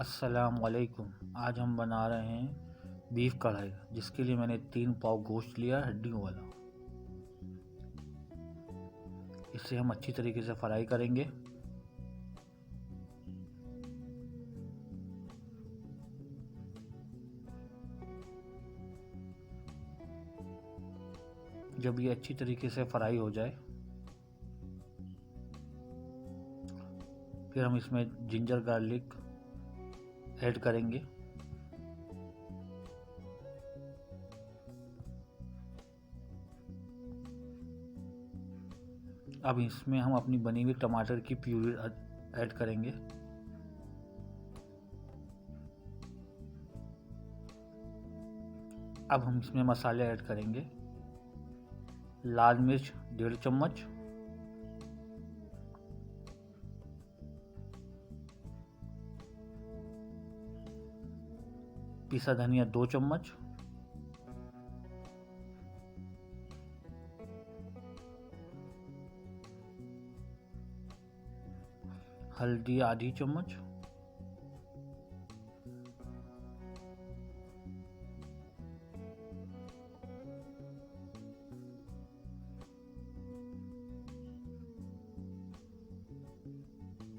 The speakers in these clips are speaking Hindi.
अस्सलाम वालेकुम। आज हम बना रहे हैं बीफ कढ़ाई, जिसके लिए मैंने 3 पाव गोश्त लिया है, हड्डियों वाला। इसे हम अच्छी तरीके से फ्राई करेंगे। जब ये अच्छी तरीके से फ्राई हो जाए, फिर हम इसमें जिंजर गार्लिक ऐड करेंगे। अब इसमें हम अपनी बनी हुई टमाटर की प्यूरी ऐड करेंगे। अब हम इसमें मसाले ऐड करेंगे। लाल मिर्च 1.5 चम्मच, पिसा धनिया 2 चम्मच, हल्दी आधी चम्मच,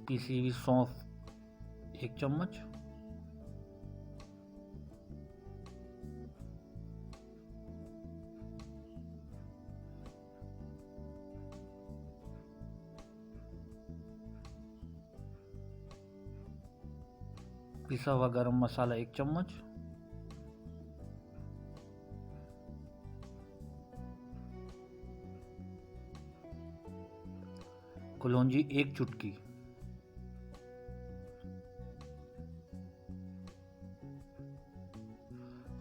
पिसी हुई सौंफ 1 चम्मच, पिसा हुआ गरम मसाला 1 चम्मच, कलौंजी 1 चुटकी,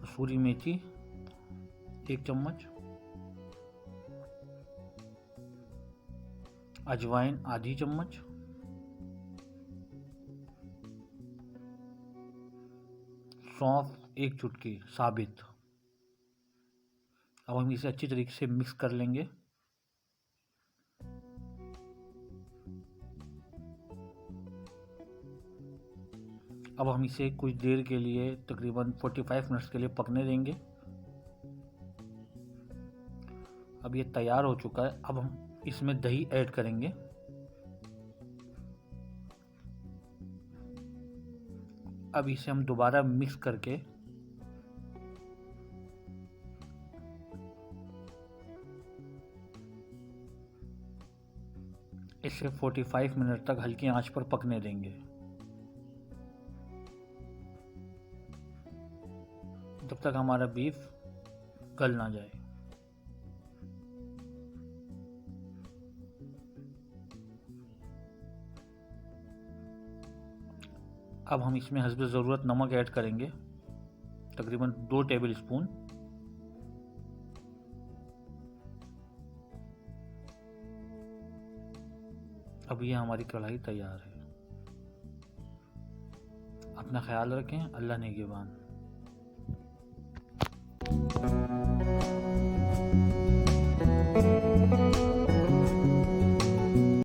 कसूरी मेथी 1 चम्मच, अजवाइन आधी चम्मच, सौंफ 1 चुटकी साबित। अब हम इसे अच्छी तरीके से मिक्स कर लेंगे। अब हम इसे कुछ देर के लिए, तकरीबन 45 मिनट्स के लिए पकने देंगे। अब ये तैयार हो चुका है। अब हम इसमें दही ऐड करेंगे। अब इसे हम दोबारा मिक्स करके इसे 45 मिनट तक हल्की आंच पर पकने देंगे, जब तक हमारा बीफ गल ना जाए। अब हम इसमें हस्ब ज़रूरत नमक ऐड करेंगे, तकरीबन 2 टेबल स्पून। अब ये हमारी कढ़ाई तैयार है। अपना ख्याल रखें। अल्लाह निगहबान।